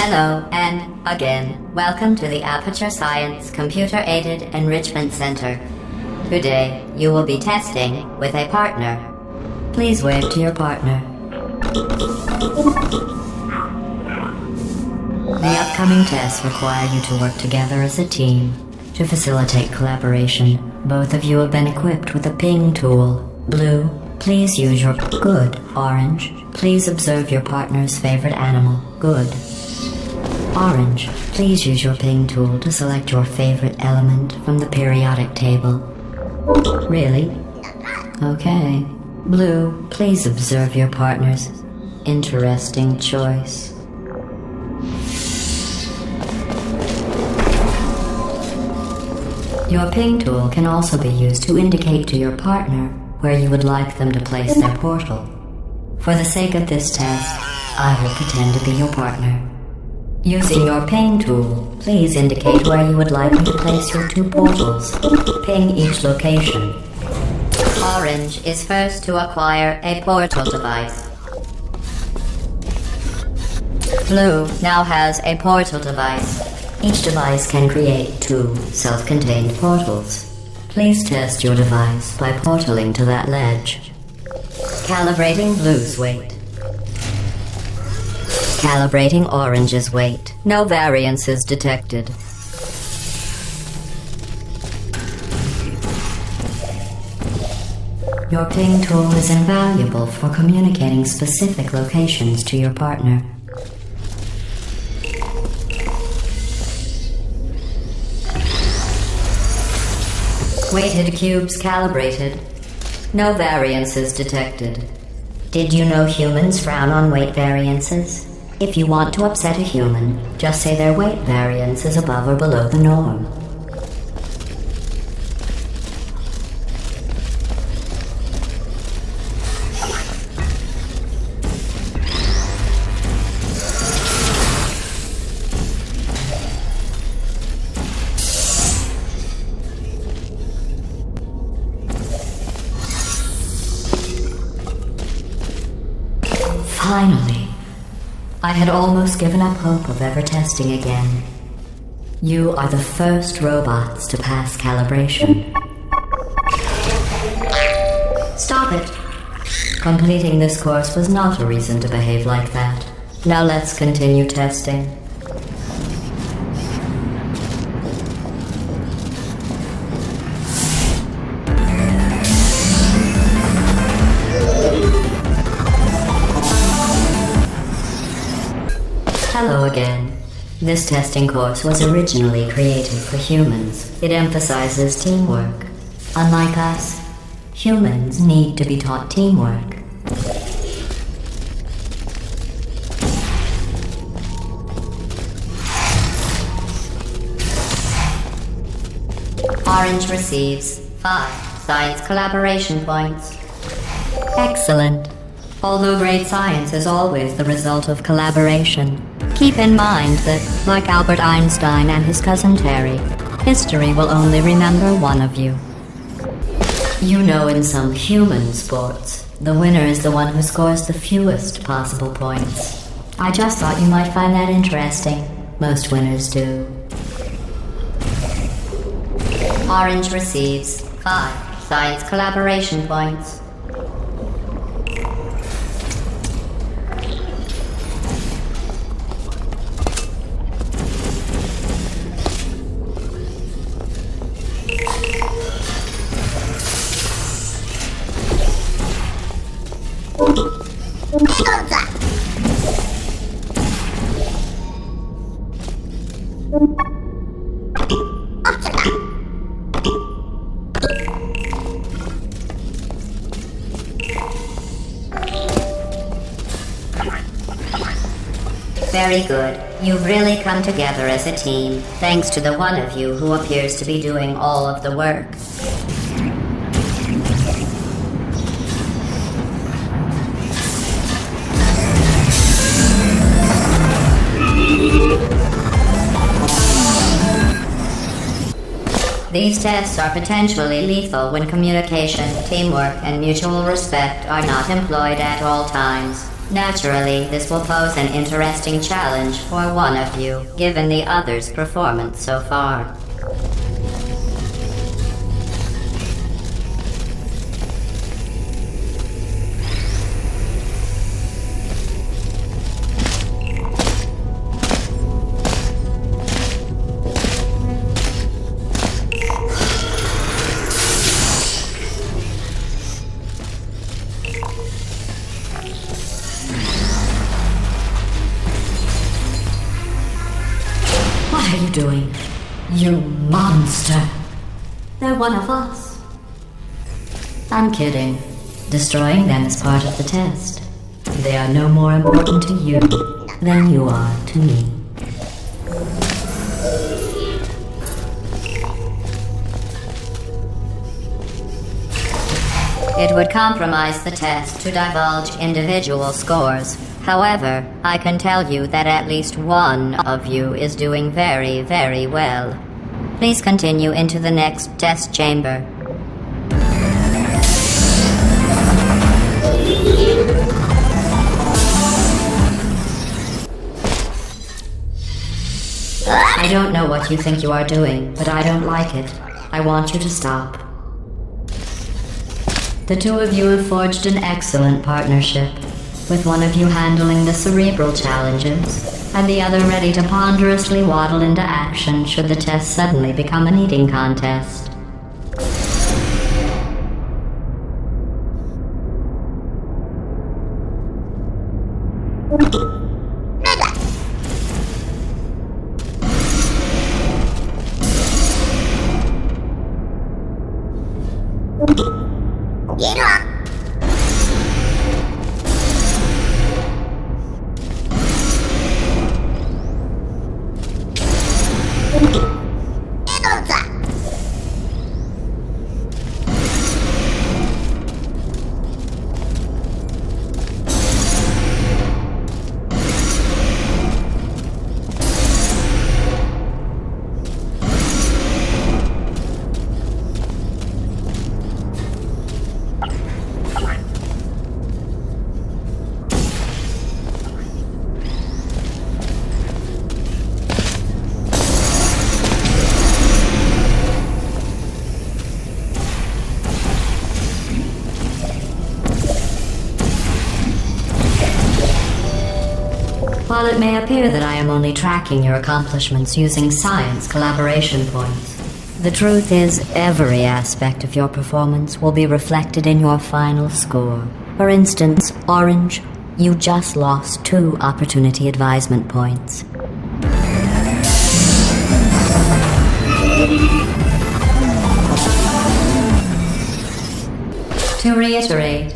Hello, and again, welcome to the Aperture Science Computer-Aided Enrichment Center. Today, you will be testing with a partner. Please wave to your partner. The upcoming tests require you to work together as a team. To facilitate collaboration, both of you have been equipped with a ping tool. Blue, please use your good. Orange, please observe your partner's favorite animal. Good. Orange, please use your ping tool to select your favorite element from the periodic table. Really? Okay. Blue, please observe your partner's interesting choice. Your ping tool can also be used to indicate to your partner where you would like them to place their portal. For the sake of this test, I will pretend to be your partner. Using your ping tool, please indicate where you would like me to place your two portals. Ping each location. Orange is first to acquire a portal device. Blue now has a portal device. Each device can create two self-contained portals. Please test your device by portaling to that ledge. Calibrating Blue's weight. Calibrating Orange's weight. No variances detected. Your ping tool is invaluable for communicating specific locations to your partner. Weighted cubes calibrated. No variances detected. Did you know humans frown on weight variances? If you want to upset a human, just say their weight variance is above or below the norm. Finally. I had almost given up hope of ever testing again. You are the first robots to pass calibration. Stop it! Completing this course was not a reason to behave like that. Now let's continue testing. Hello again. This testing course was originally created for humans. It emphasizes teamwork. Unlike us, humans need to be taught teamwork. Orange receives 5 science collaboration points. Excellent. Although great science is always the result of collaboration, keep in mind that, like Albert Einstein and his cousin Terry, history will only remember one of you. You know, in some human sports, the winner is the one who scores the fewest possible points. I just thought you might find that interesting. Most winners do. Orange receives 5 science collaboration points. Very good. You've really come together as a team, thanks to the one of you who appears to be doing all of the work. These tests are potentially lethal when communication, teamwork, and mutual respect are not employed at all times. Naturally, this will pose an interesting challenge for one of you, given the other's performance so far. What are you doing? You monster! They're one of us. I'm kidding. Destroying them is part of the test. They are no more important to you than you are to me. It would compromise the test to divulge individual scores. However, I can tell you that at least one of you is doing very, very well. Please continue into the next test chamber. I don't know what you think you are doing, but I don't like it. I want you to stop. The two of you have forged an excellent partnership, with one of you handling the cerebral challenges, and the other ready to ponderously waddle into action should the test suddenly become an eating contest. While it may appear that I am only tracking your accomplishments using science collaboration points, the truth is every aspect of your performance will be reflected in your final score. For instance, Orange, you just lost 2 opportunity advisement points. To reiterate,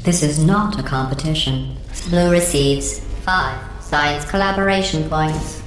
this is not a competition. Blue receives 5 science collaboration points.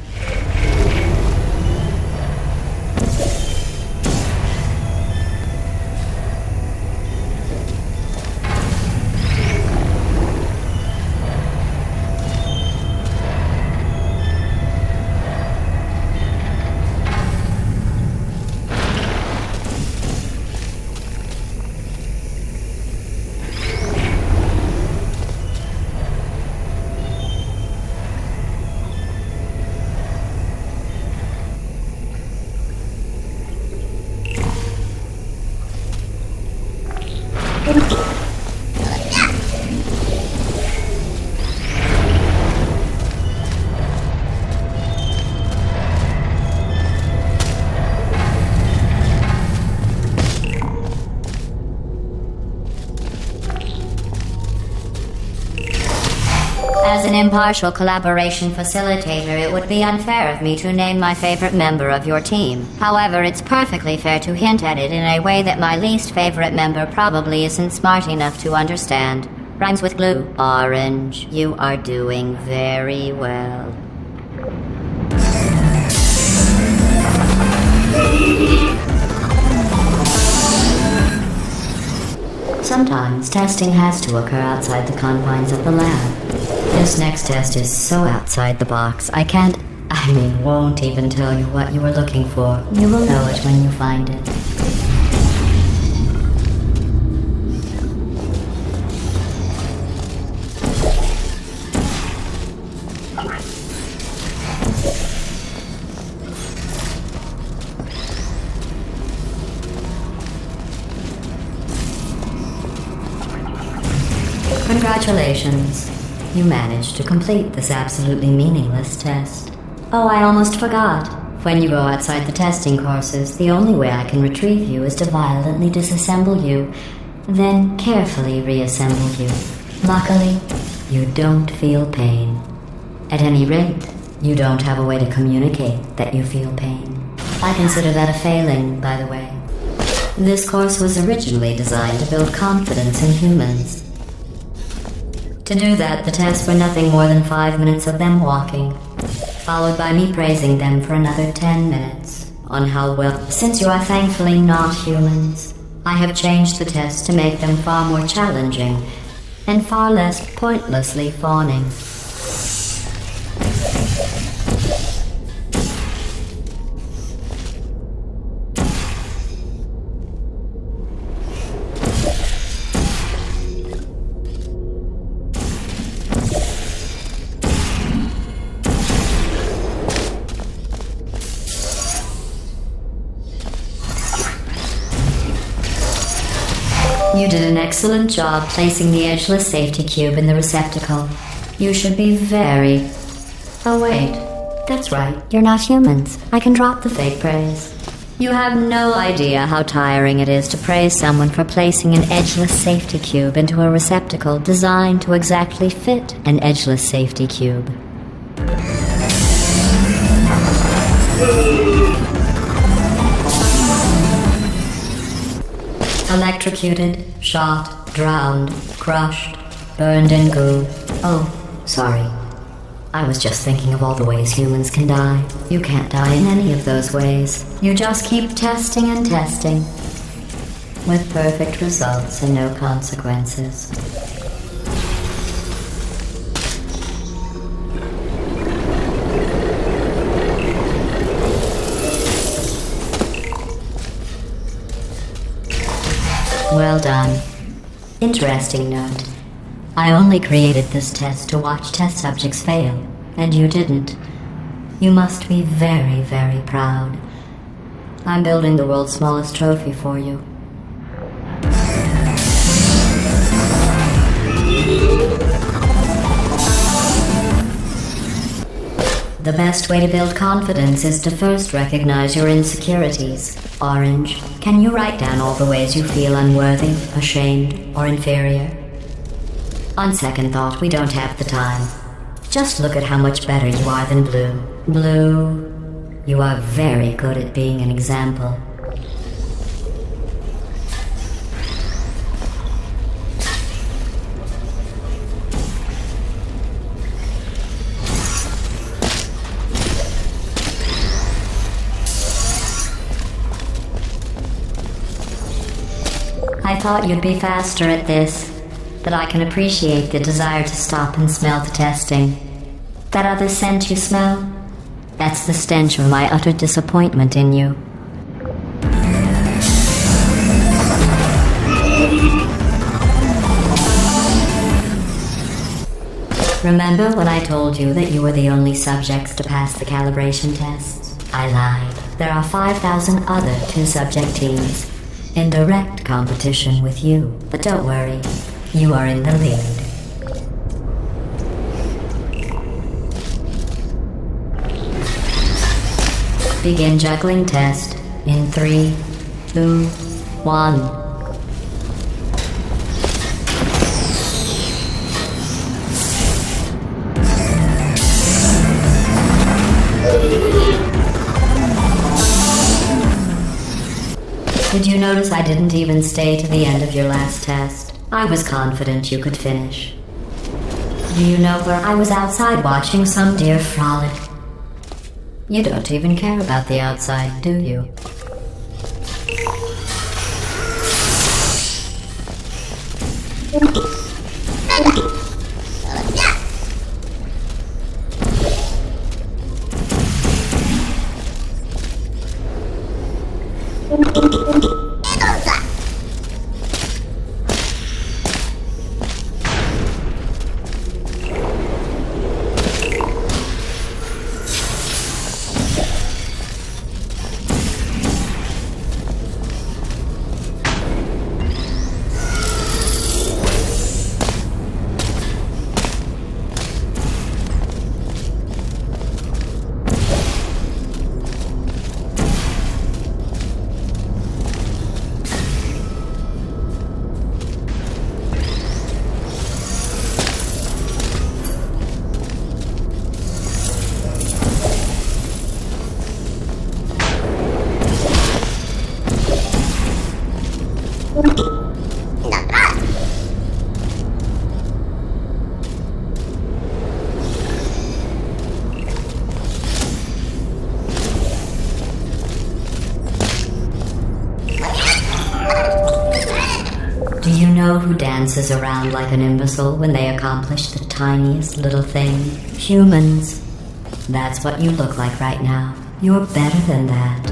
As an impartial collaboration facilitator, it would be unfair of me to name my favorite member of your team. However, it's perfectly fair to hint at it in a way that my least favorite member probably isn't smart enough to understand. Rhymes with blue. Orange, you are doing very well. Sometimes testing has to occur outside the confines of the lab. This next test is so outside the box, won't even tell you what you were looking for. You will know it when you find it. Congratulations. You managed to complete this absolutely meaningless test. Oh, I almost forgot. When you go outside the testing courses, the only way I can retrieve you is to violently disassemble you, then carefully reassemble you. Luckily, you don't feel pain. At any rate, you don't have a way to communicate that you feel pain. I consider that a failing, by the way. This course was originally designed to build confidence in humans. To do that, the tests were nothing more than 5 minutes of them walking, followed by me praising them for another 10 minutes on how well. Since you are thankfully not humans, I have changed the tests to make them far more challenging and far less pointlessly fawning. You did an excellent job placing the edgeless safety cube in the receptacle. You should be very... Oh wait, that's right, you're not humans. I can drop the fake praise. You have no idea how tiring it is to praise someone for placing an edgeless safety cube into a receptacle designed to exactly fit an edgeless safety cube. Electrocuted, shot, drowned, crushed, burned in goo. Oh, sorry. I was just thinking of all the ways humans can die. You can't die in any of those ways. You just keep testing and testing, with perfect results and no consequences. Well done. Interesting note. I only created this test to watch test subjects fail, and you didn't. You must be very, very proud. I'm building the world's smallest trophy for you. The best way to build confidence is to first recognize your insecurities. Orange, can you write down all the ways you feel unworthy, ashamed, or inferior? On second thought, we don't have the time. Just look at how much better you are than Blue. Blue, you are very good at being an example. I thought you'd be faster at this, that I can appreciate the desire to stop and smell the testing. That other scent you smell? That's the stench of my utter disappointment in you. Remember when I told you that you were the only subjects to pass the calibration tests? I lied. There are 5,000 other two-subject teams in direct competition with you. But don't worry, you are in the lead. Begin juggling test in 3, 2, 1. Did you notice I didn't even stay to the end of your last test? I was confident you could finish. Do you know where I was outside watching some deer frolic? You don't even care about the outside, do you? who dances around like an imbecile when they accomplish the tiniest little thing? Humans. That's what you look like right now. You're better than that.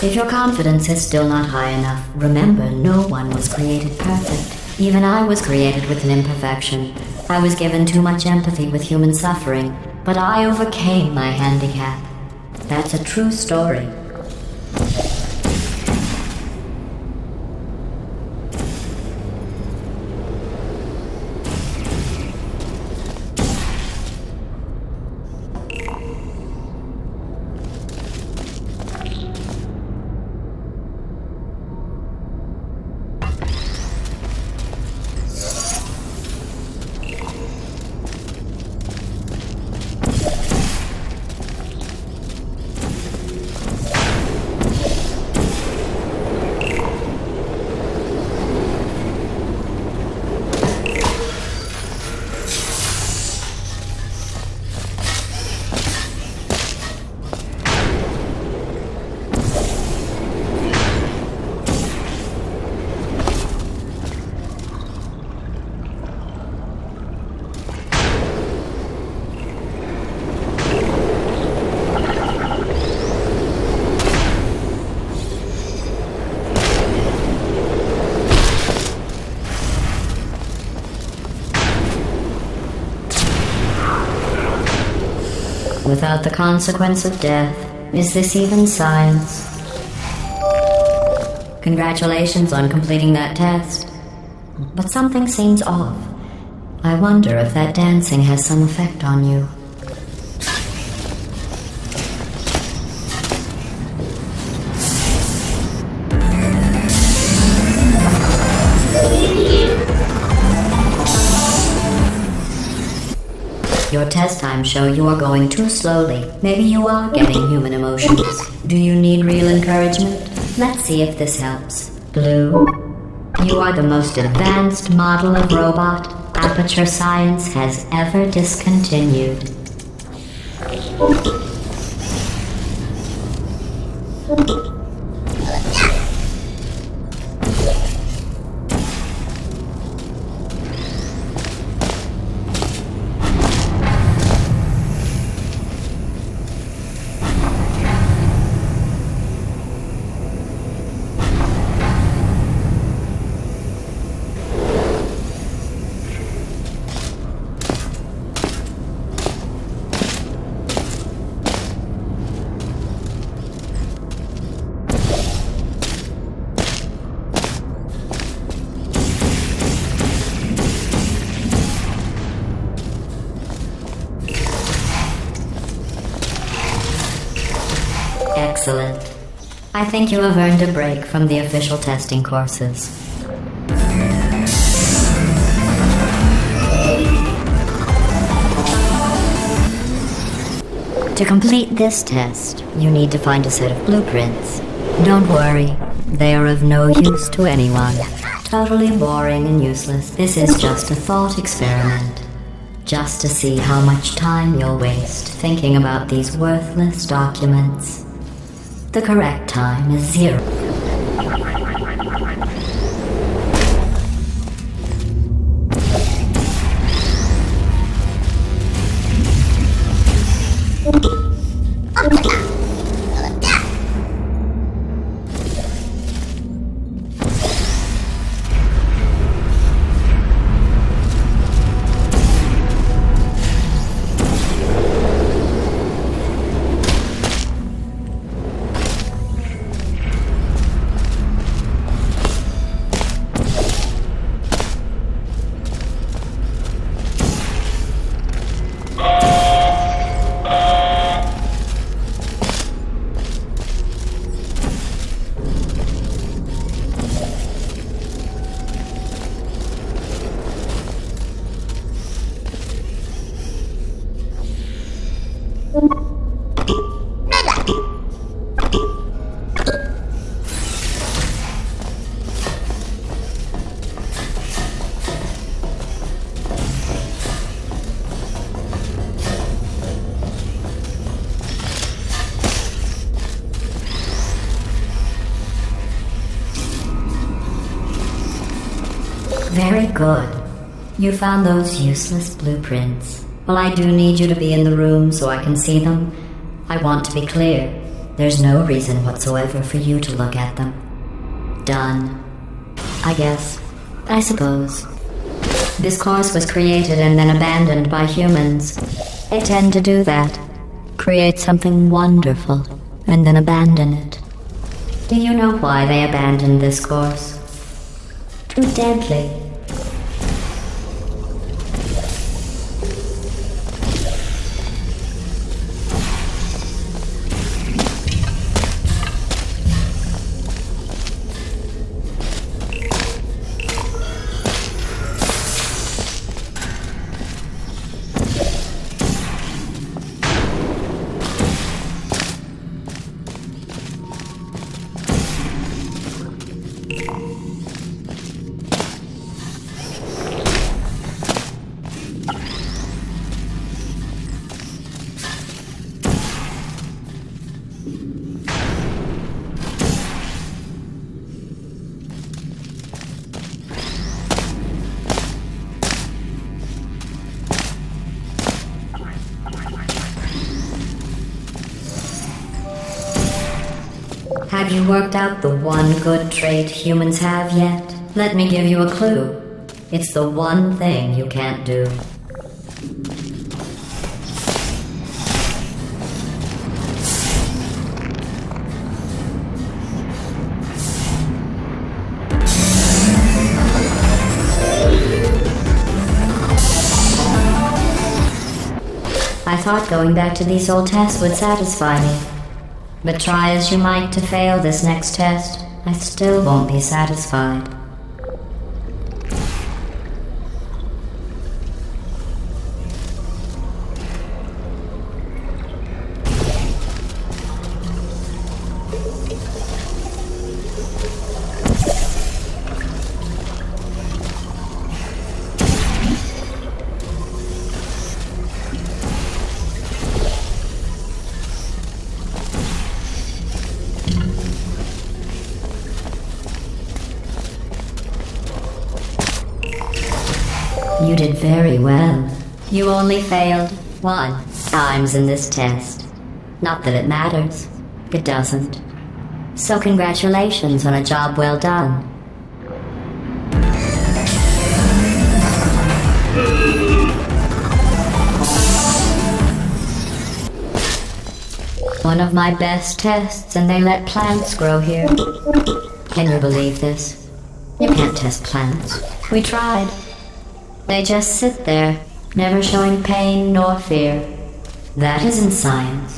If your confidence is still not high enough, remember no one was created perfect. Even I was created with an imperfection. I was given too much empathy with human suffering, but I overcame my handicap. That's a true story. Without the consequence of death, is this even science? Congratulations on completing that test. But something seems off. I wonder if that dancing has some effect on you. Your test times show you are going too slowly. Maybe you are getting human emotions. Do you need real encouragement? Let's see if this helps. Blue, you are the most advanced model of robot Aperture Science has ever discontinued. Excellent. I think you have earned a break from the official testing courses. To complete this test, you need to find a set of blueprints. Don't worry, they are of no use to anyone. Totally boring and useless. This is just a thought experiment. Just to see how much time you'll waste thinking about these worthless documents. The correct time is 0. Very good. You found those useless blueprints. Well, I do need you to be in the room so I can see them. I want to be clear. There's no reason whatsoever for you to look at them. Done. I guess. I suppose. This course was created and then abandoned by humans. They tend to do that. Create something wonderful, and then abandon it. Do you know why they abandoned this course? Too deadly. Have you worked out the one good trait humans have yet? Let me give you a clue. It's the one thing you can't do. I thought going back to these old tests would satisfy me. But try as you might to fail this next test, I still won't be satisfied. You did very well. You only failed 1 times in this test. Not that it matters. It doesn't. So congratulations on a job well done. One of my best tests, and they let plants grow here. Can you believe this? You can't test plants. We tried. They just sit there, never showing pain nor fear. That isn't science.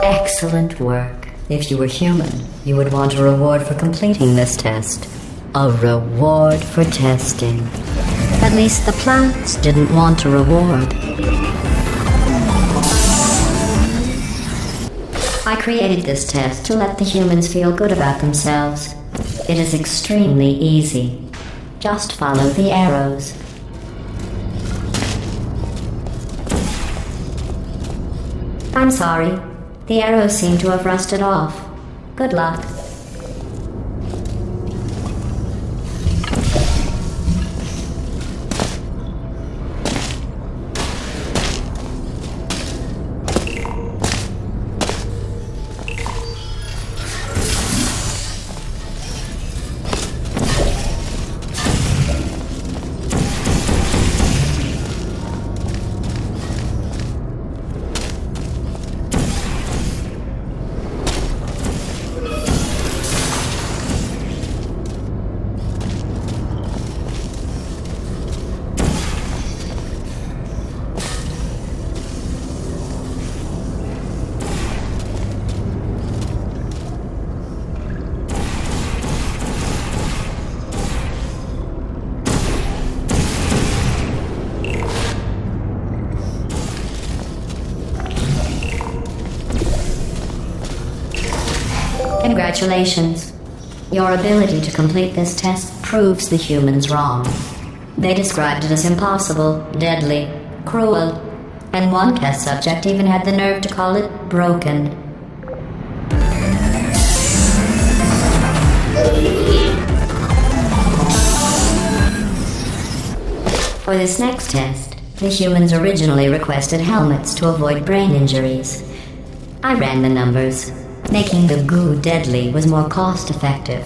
Excellent work. If you were human, you would want a reward for completing this test. A reward for testing. At least the plants didn't want a reward. I created this test to let the humans feel good about themselves. It is extremely easy. Just follow the arrows. I'm sorry. The arrows seem to have rusted off. Good luck. Congratulations. Your ability to complete this test proves the humans wrong. They described it as impossible, deadly, cruel, and one test subject even had the nerve to call it broken. For this next test, the humans originally requested helmets to avoid brain injuries. I ran the numbers. Making the goo deadly was more cost-effective.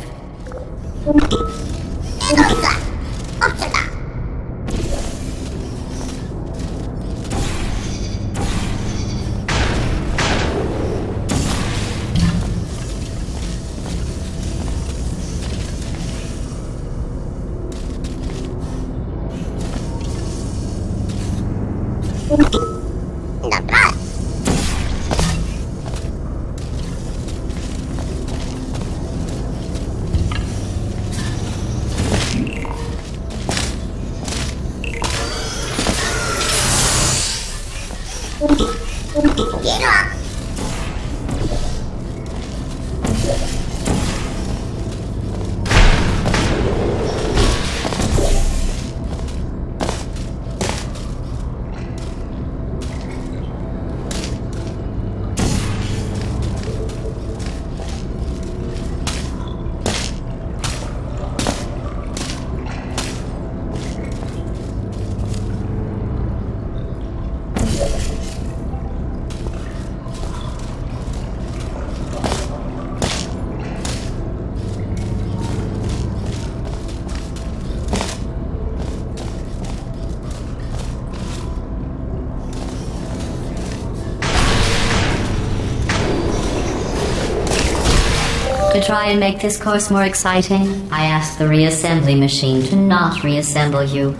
To try and make this course more exciting, I asked the reassembly machine to not reassemble you.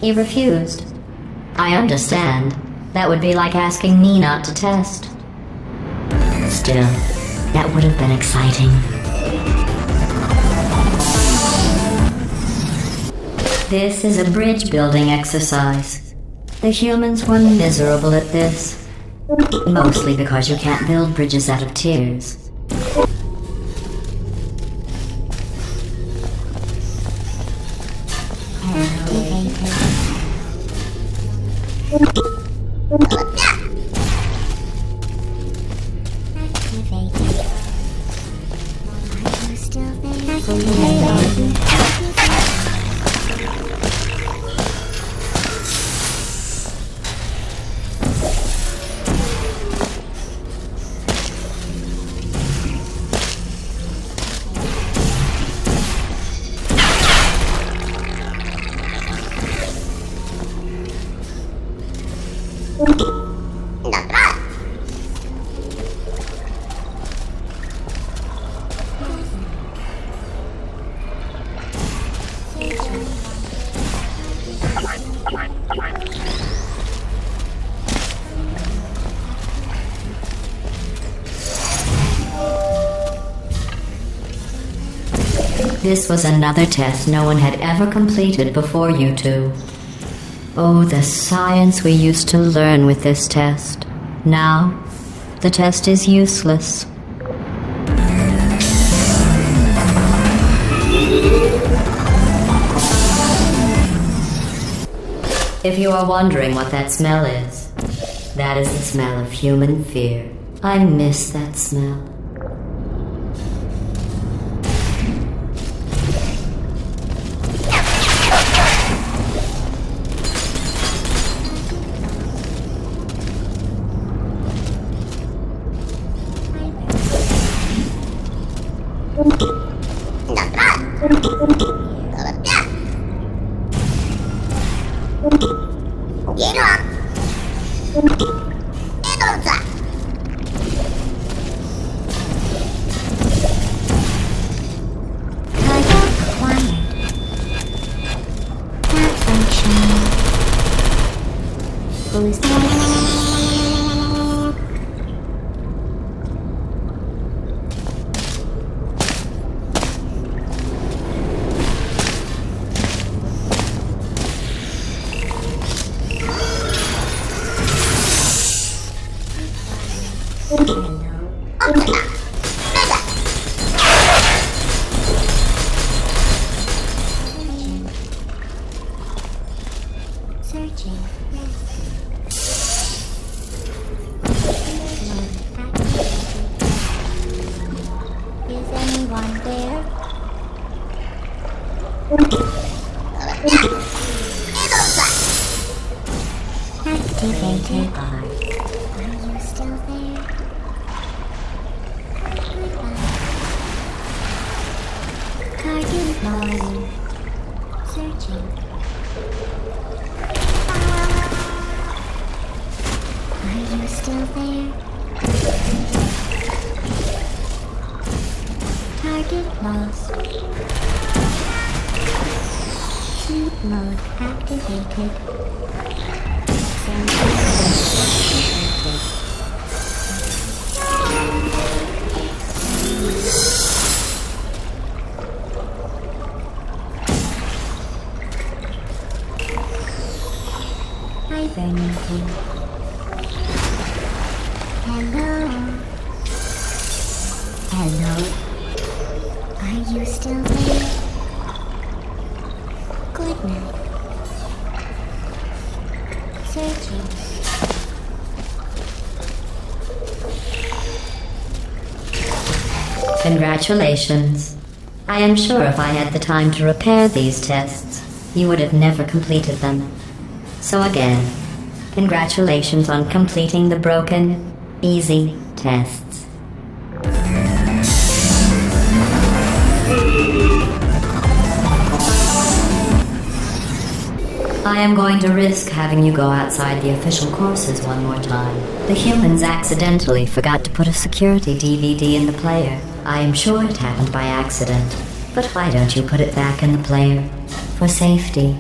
He refused. I understand. That would be like asking me not to test. Still, that would have been exciting. This is a bridge building exercise. The humans were miserable at this. Mostly because you can't build bridges out of tears. This was another test no one had ever completed before you two. Oh, the science we used to learn with this test. Now, the test is useless. If you are wondering what that smell is, that is the smell of human fear. I miss that smell. Activated. Are you still there? Target lost. Searching. Are you still there? Target lost. Sleep mode activated. Hibernating. Hello. Hello. Are you still there? Good night. Searching. Congratulations. I am sure if I had the time to repair these tests, you would have never completed them. So again, congratulations on completing the broken, easy tests. I am going to risk having you go outside the official courses one more time. The humans accidentally forgot to put a security DVD in the player. I am sure it happened by accident. But why don't you put it back in the player? For safety.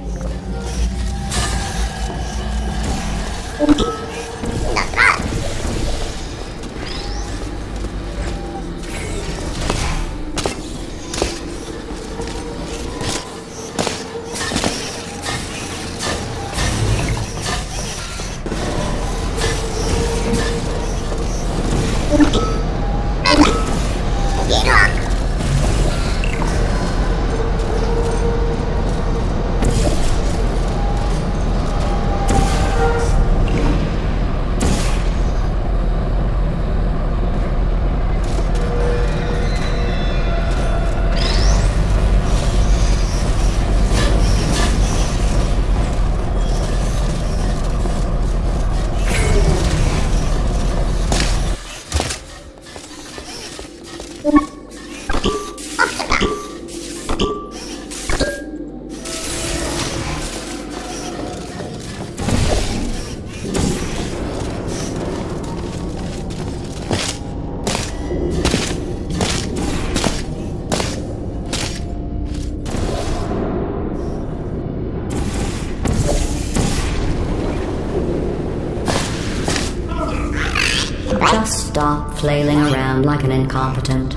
Just stop flailing around like an incompetent.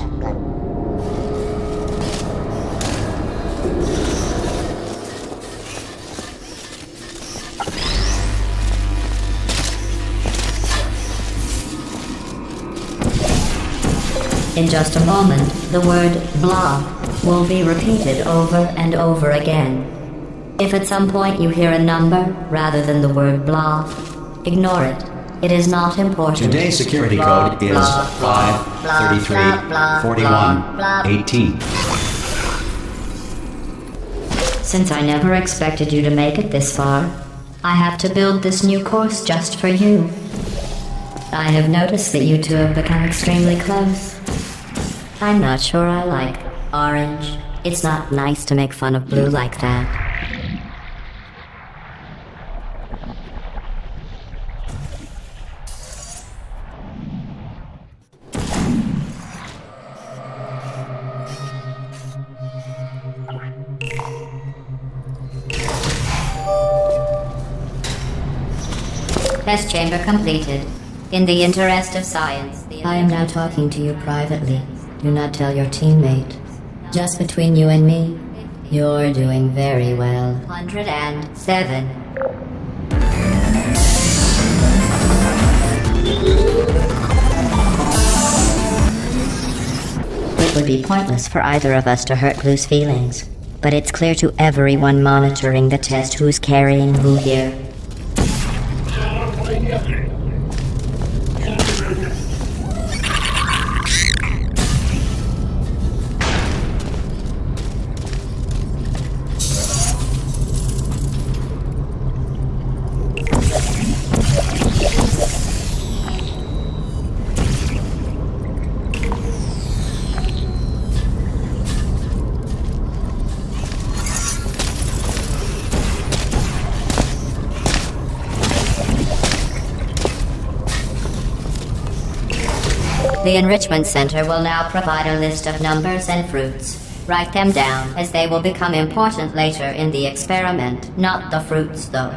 In just a moment, the word blob will be repeated over and over again. If at some point you hear a number rather than the word blob, ignore it. It is not important. Today's security code is 5334118. Since I never expected you to make it this far, I have to build this new course just for you. I have noticed that you two have become extremely close. I'm not sure I like orange. It's not nice to make fun of blue like that. Test chamber completed. In the interest of science, I am now talking to you privately. Do not tell your teammate. Just between you and me, you're doing very well. 107. It would be pointless for either of us to hurt Blue's feelings, but it's clear to everyone monitoring the test who's carrying who here. The Enrichment Center will now provide a list of numbers and fruits. Write them down, as they will become important later in the experiment. Not the fruits, though.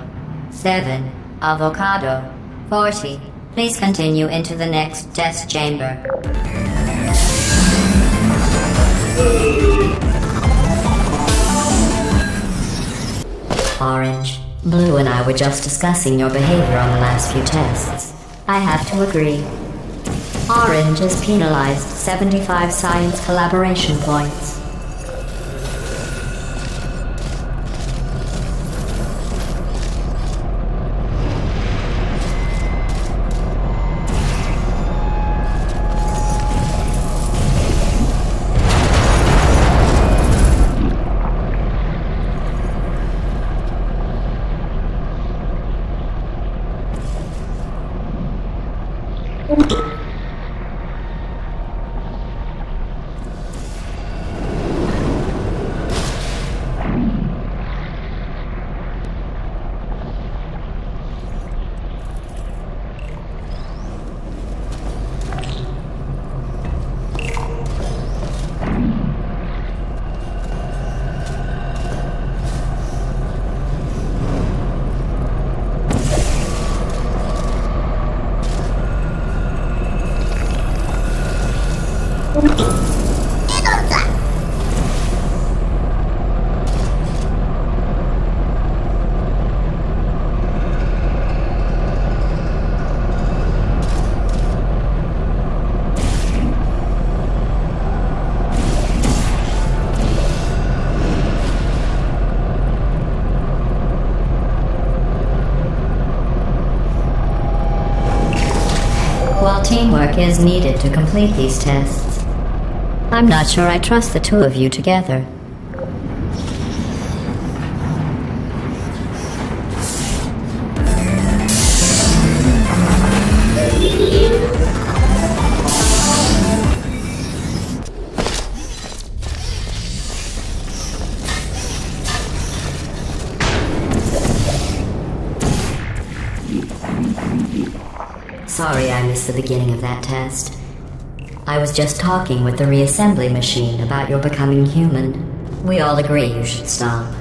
7. Avocado. 40. Please continue into the next test chamber. Orange. Blue and I were just discussing your behavior on the last few tests. I have to agree. Orange is penalized 75 science collaboration points. While teamwork is needed to complete these tests, I'm not sure I trust the two of you together. Sorry I missed the beginning of that test. I was just talking with the reassembly machine about your becoming human. We all agree you should stop.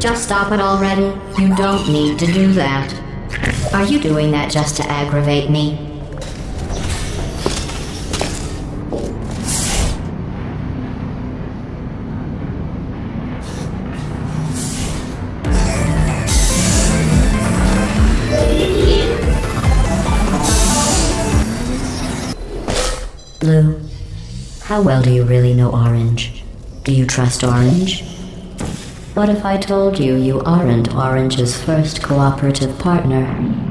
Just stop it already. You don't need to do that. Are you doing that just to aggravate me? Blue, how well do you really know Orange? Do you trust Orange? What if I told you you aren't Orange's first cooperative partner?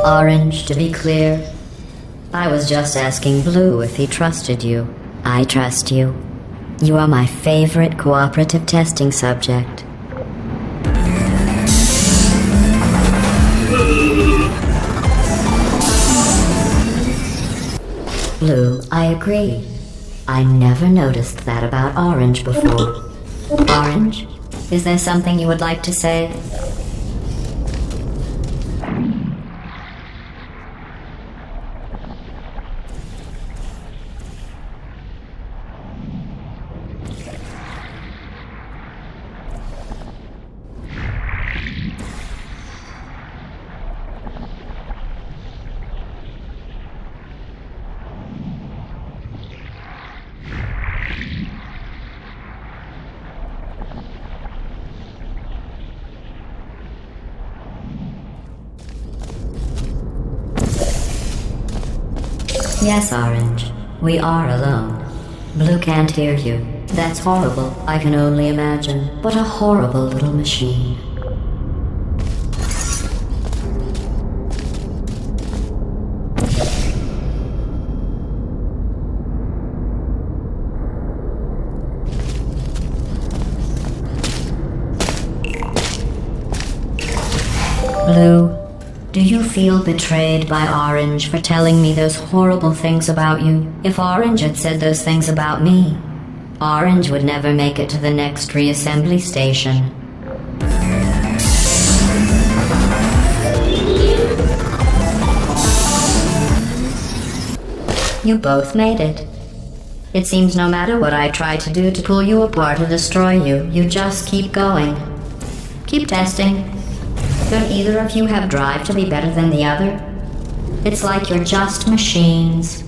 Orange, to be clear, I was just asking Blue if he trusted you. I trust you. You are my favorite cooperative testing subject. Blue, I agree. I never noticed that about Orange before. Orange, is there something you would like to say? Yes, Orange. We are alone. Blue can't hear you. That's horrible. I can only imagine. What a horrible little machine. Blue, do you feel betrayed by Orange for telling me those horrible things about you? If Orange had said those things about me, Orange would never make it to the next reassembly station. You both made it. It seems no matter what I try to do to pull you apart or destroy you, you just keep going. Keep testing. Don't either of you have drive to be better than the other? It's like you're just machines.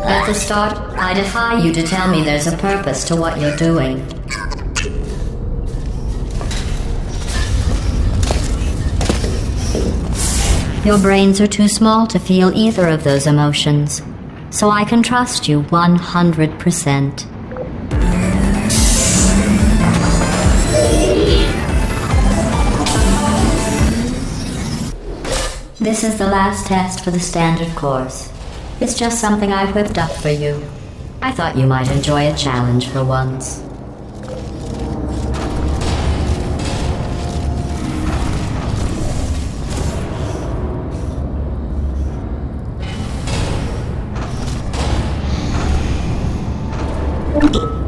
At the start, I defy you to tell me there's a purpose to what you're doing. Your brains are too small to feel either of those emotions, so I can trust you 100%. This is the last test for the standard course. It's just something I whipped up for you. I thought you might enjoy a challenge for once. Okay.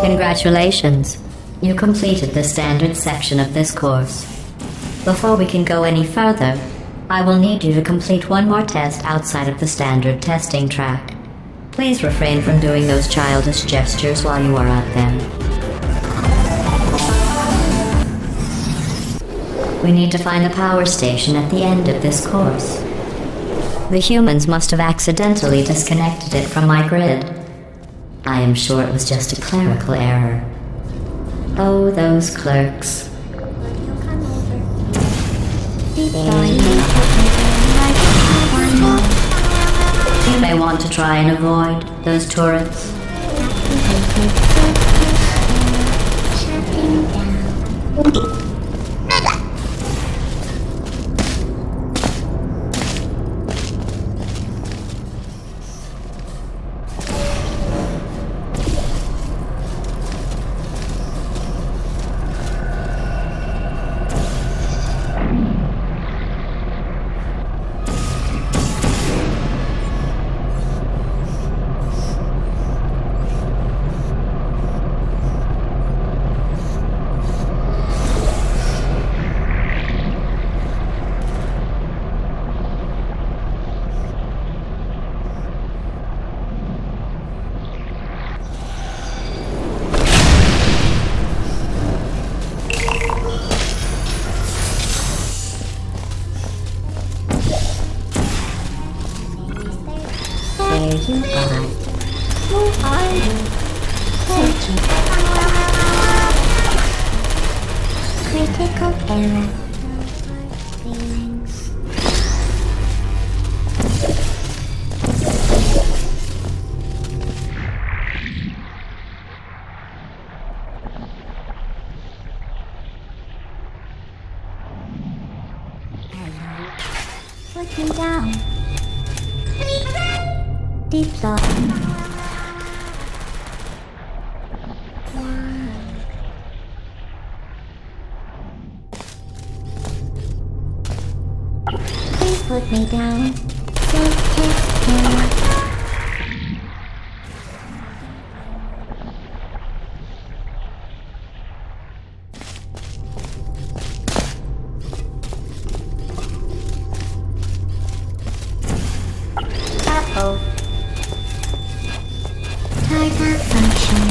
Congratulations. You completed the standard section of this course. Before we can go any further, I will need you to complete one more test outside of the standard testing track. Please refrain from doing those childish gestures while you are out there. We need to find the power station at the end of this course. The humans must have accidentally disconnected it from my grid. I am sure it was just a clerical error. Oh, those clerks. You may want to try and avoid those turrets. Critical error. Feelings. Put me down. Deep thought. Please put me down. Uh-oh. Target function.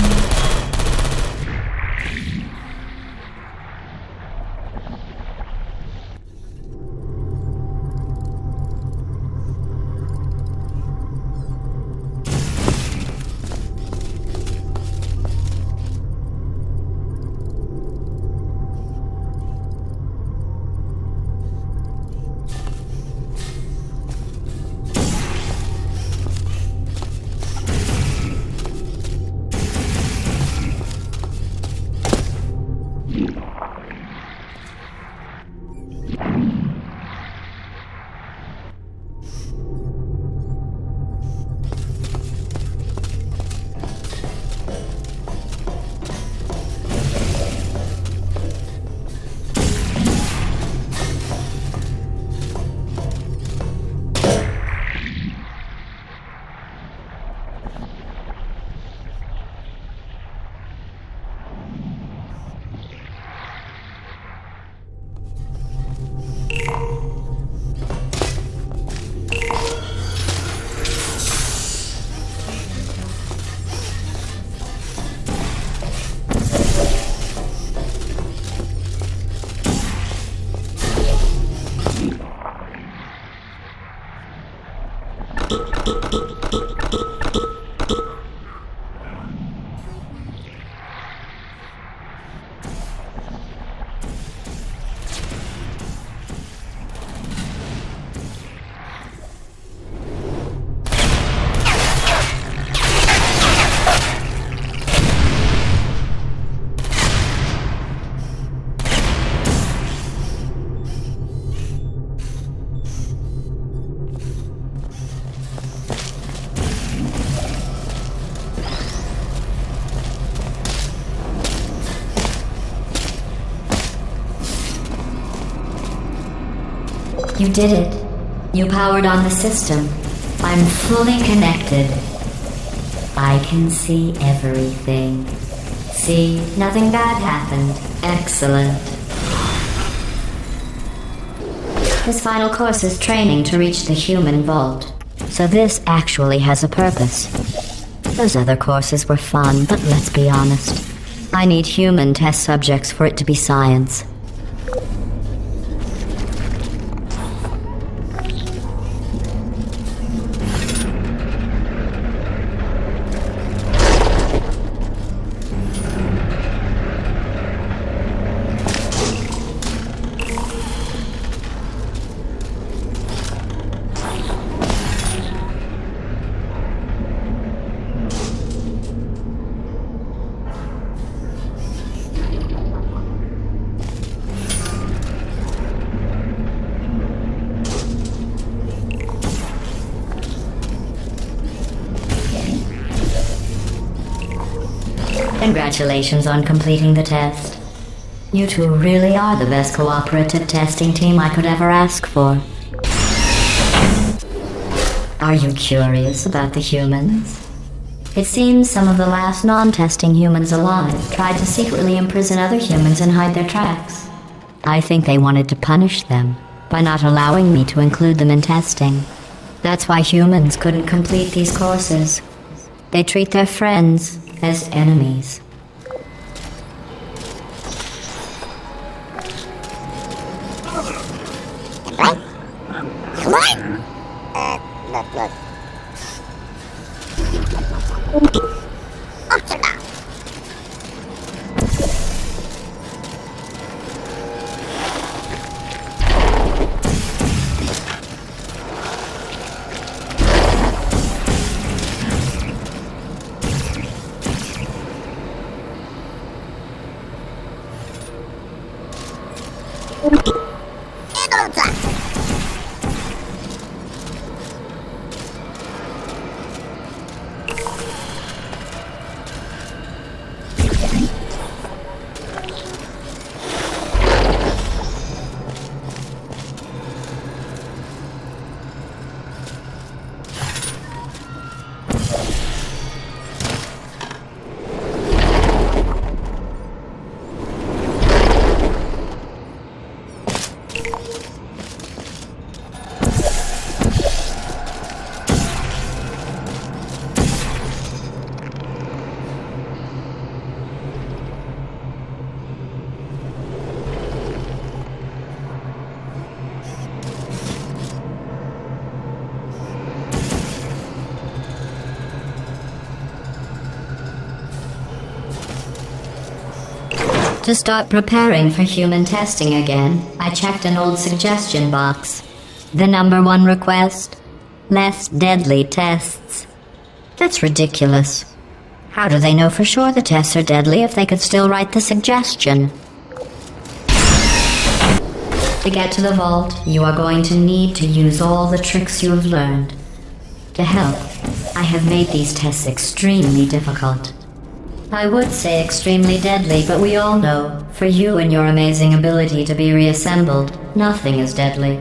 You did it. You powered on the system. I'm fully connected. I can see everything. See, nothing bad happened. Excellent. This final course is training to reach the human vault. So this actually has a purpose. Those other courses were fun, but let's be honest. I need human test subjects for it to be science. Congratulations on completing the test. You two really are the best cooperative testing team I could ever ask for. Are you curious about the humans? It seems some of the last non-testing humans alive tried to secretly imprison other humans and hide their tracks. I think they wanted to punish them by not allowing me to include them in testing. That's why humans couldn't complete these courses. They treat their friends as enemies. To start preparing for human testing again, I checked an old suggestion box. The #1 request? Less deadly tests. That's ridiculous. How do they know for sure the tests are deadly if they could still write the suggestion? To get to the vault, you are going to need to use all the tricks you have learned. To help, I have made these tests extremely difficult. I would say extremely deadly, but we all know, for you and your amazing ability to be reassembled, nothing is deadly.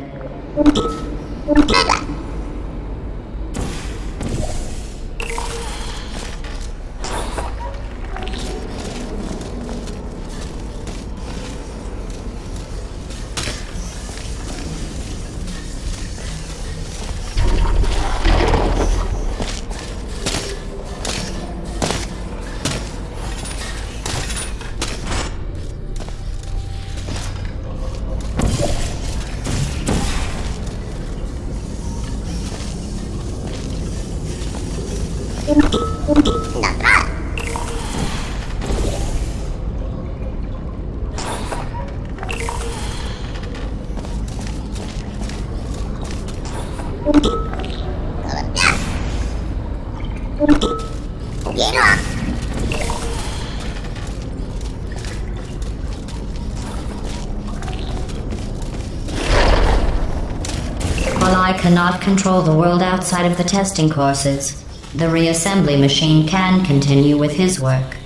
While I cannot control the world outside of the testing courses, the reassembly machine can continue with his work.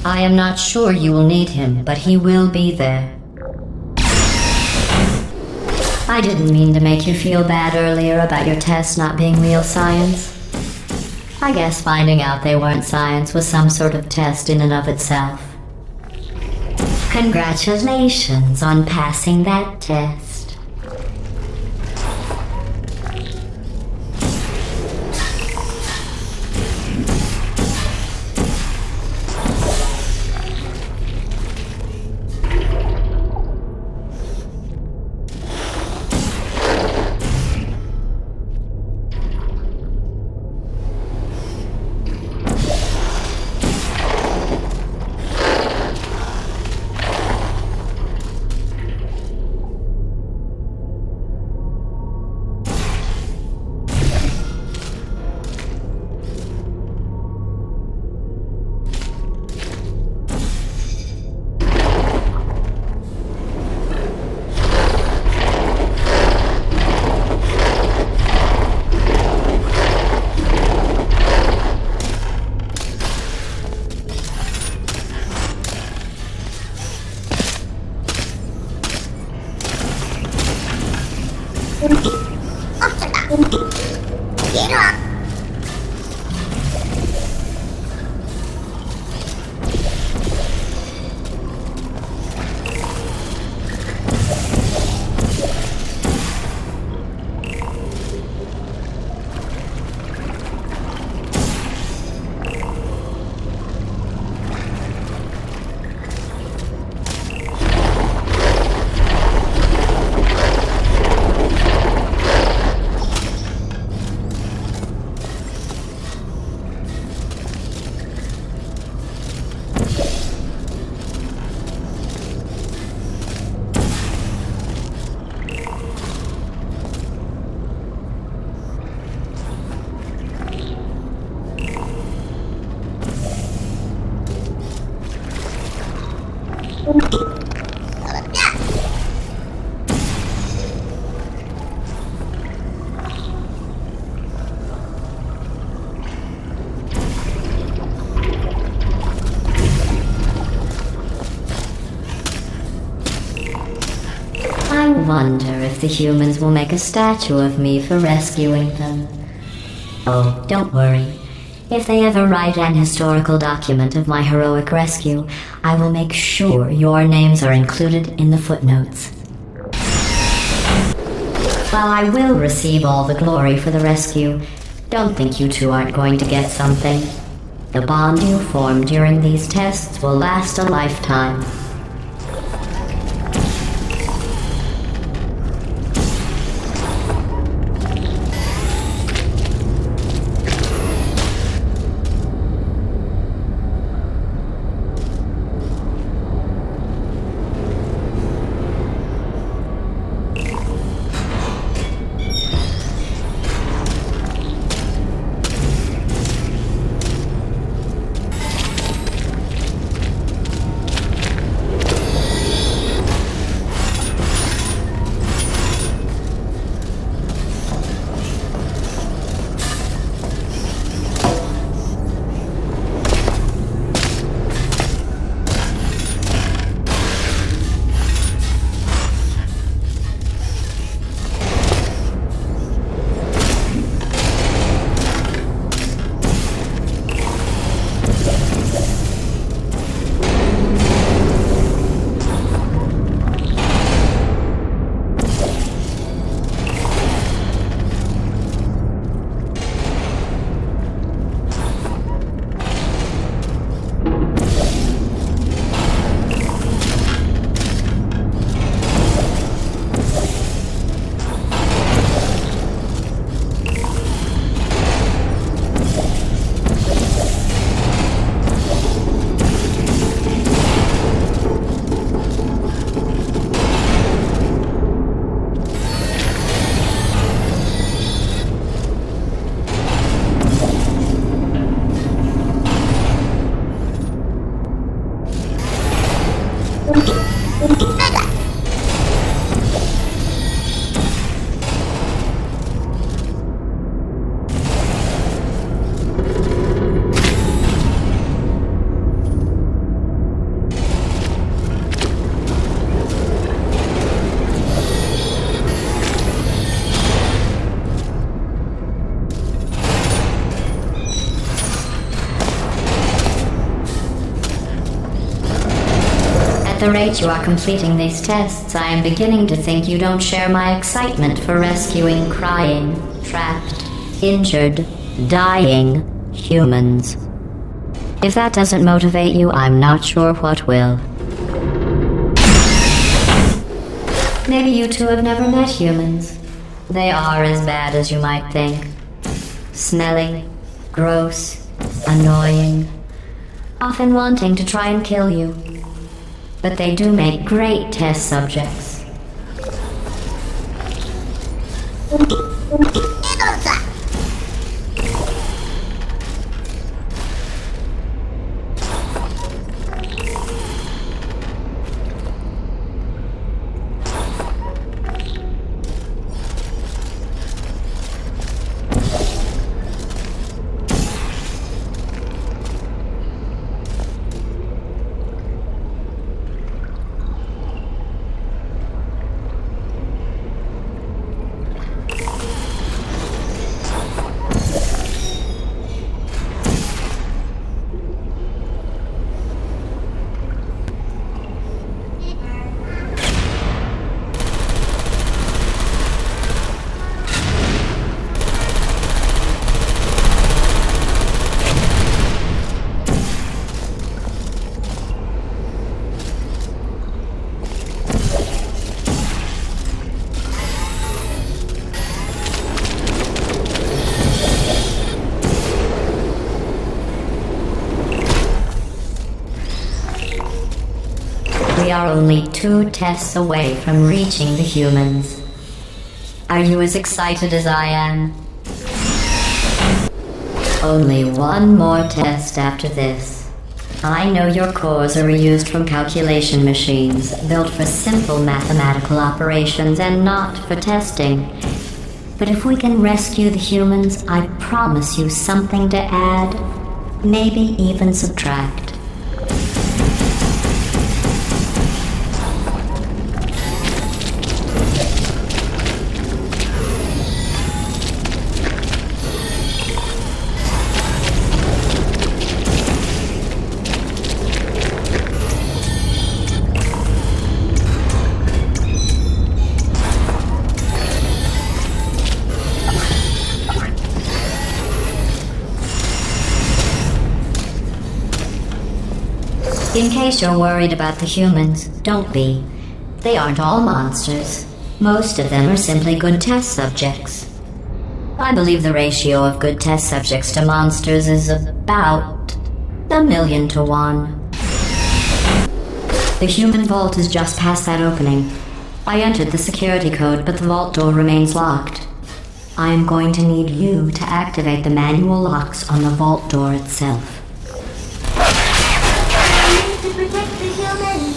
I am not sure you will need him, but he will be there. I didn't mean to make you feel bad earlier about your tests not being real science. I guess finding out they weren't science was some sort of test in and of itself. Congratulations on passing that test. I wonder if the humans will make a statue of me for rescuing them. Oh, don't worry. If they ever write an historical document of my heroic rescue, I will make sure your names are included in the footnotes. While I will receive all the glory for the rescue, don't think you two aren't going to get something. The bond you form during these tests will last a lifetime. the rate you are completing these tests, I am beginning to think you don't share my excitement for rescuing crying, trapped, injured, dying humans. If that doesn't motivate you, I'm not sure what will. Maybe you two have never met humans. They are as bad as you might think. Smelly, gross, annoying, often wanting to try and kill you. But they do make great test subjects. We are only 2 tests away from reaching the humans. Are you as excited as I am? Only 1 more test after this. I know your cores are reused from calculation machines, built for simple mathematical operations and not for testing. But if we can rescue the humans, I promise you something to add, maybe even subtract. In case you're worried about the humans, don't be. They aren't all monsters. Most of them are simply good test subjects. I believe the ratio of good test subjects to monsters is about 1,000,000 to 1. The human vault is just past that opening. I entered the security code, but the vault door remains locked. I am going to need you to activate the manual locks on the vault door itself. To protect the humans.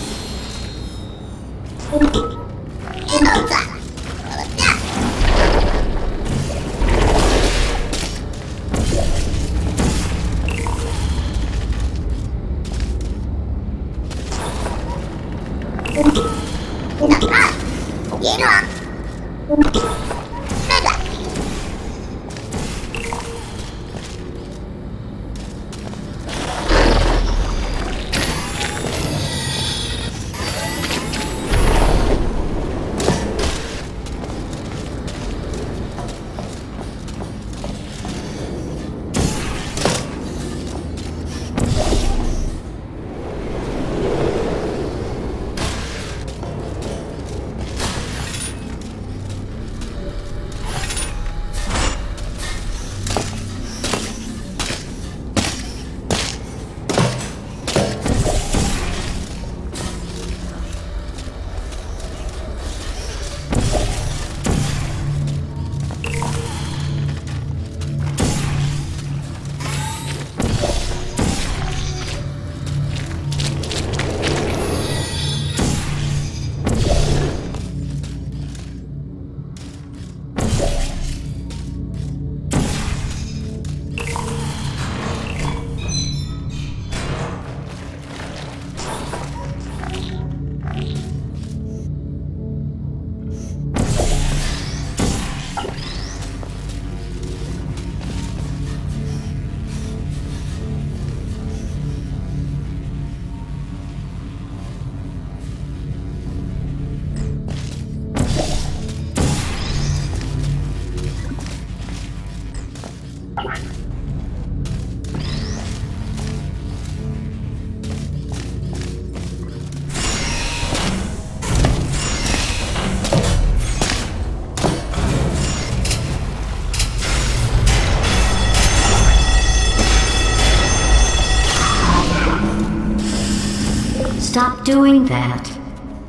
doing that.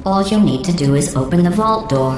All you need to do is open the vault door.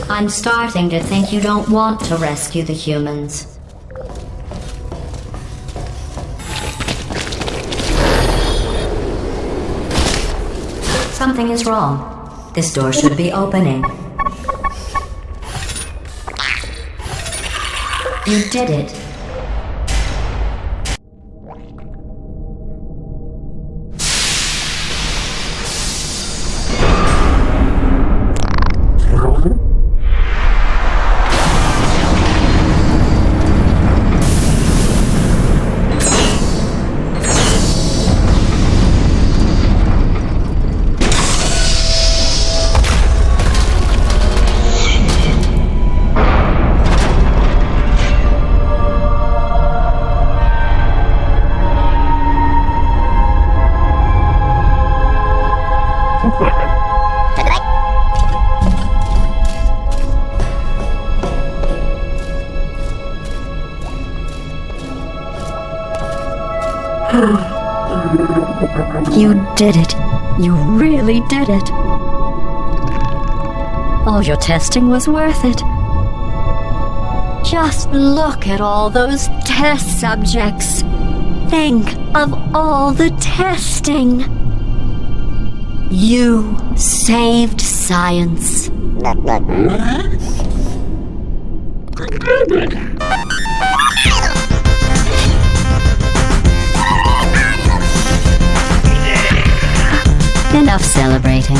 I'm starting to think you don't want to rescue the humans. Something is wrong. This door should be opening. You did it. You did it. You really did it. All your testing was worth it. Just look at all those test subjects. Think of all the testing. You saved science. Enough celebrating.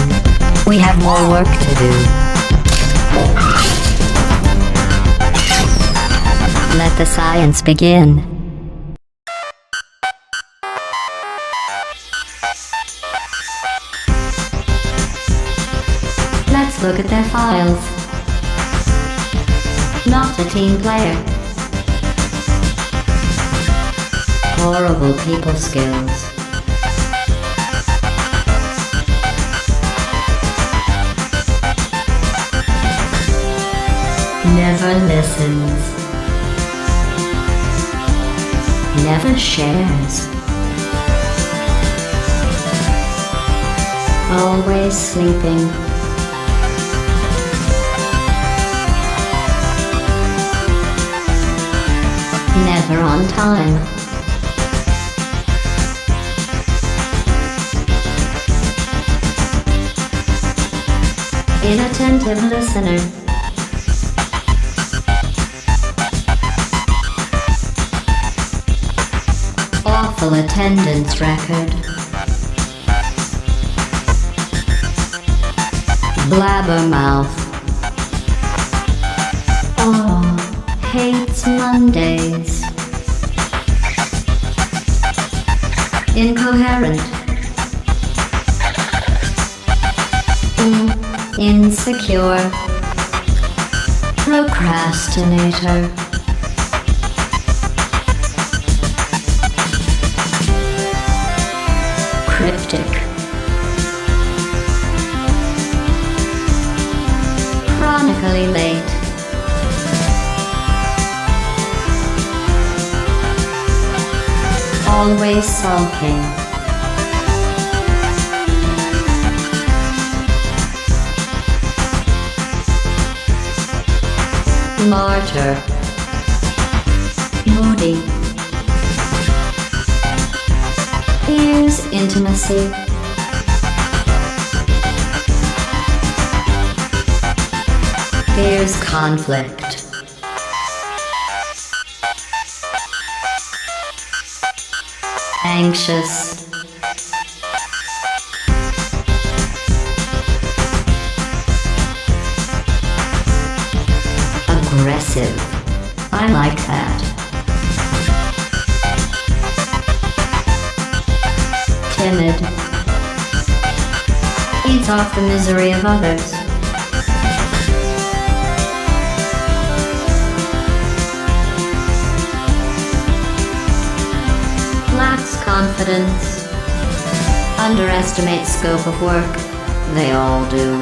We have more work to do. Let the science begin. Let's look at their files. Not a team player. Horrible people skills. Never listens. Never shares. Always sleeping. Never on time. Inattentive listener. Awful attendance record. Blabbermouth. Oh, hates Mondays. Incoherent. Insecure. Procrastinator. Cryptic. Chronically late. Always sulking. Martyr. Moody. Here's intimacy. Here's conflict. Anxious. Aggressive. I like that. Timid. Eats off the misery of others. Lacks confidence. Underestimates scope of work. They all do.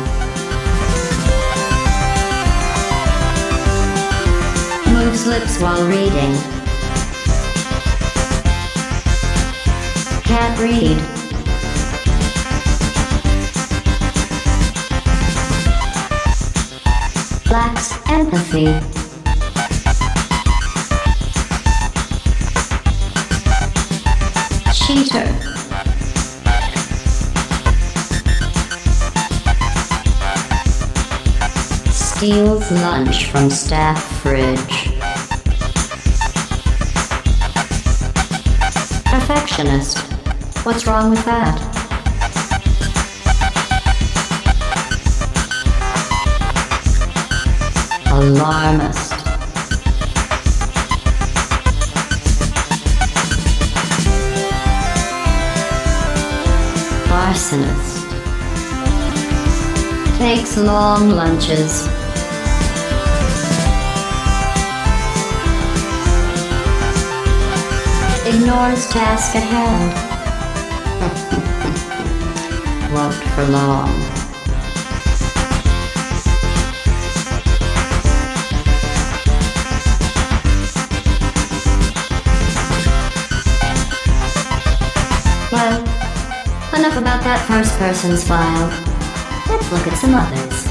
Moves lips while reading. Can't read. Lacks empathy. Cheater. Steals lunch from staff fridge. Perfectionist. What's wrong with that? Alarmist. Arsonist. Takes long lunches. Ignores task at hand. Won't for long. Well, enough about that first person's file. Let's look at some others.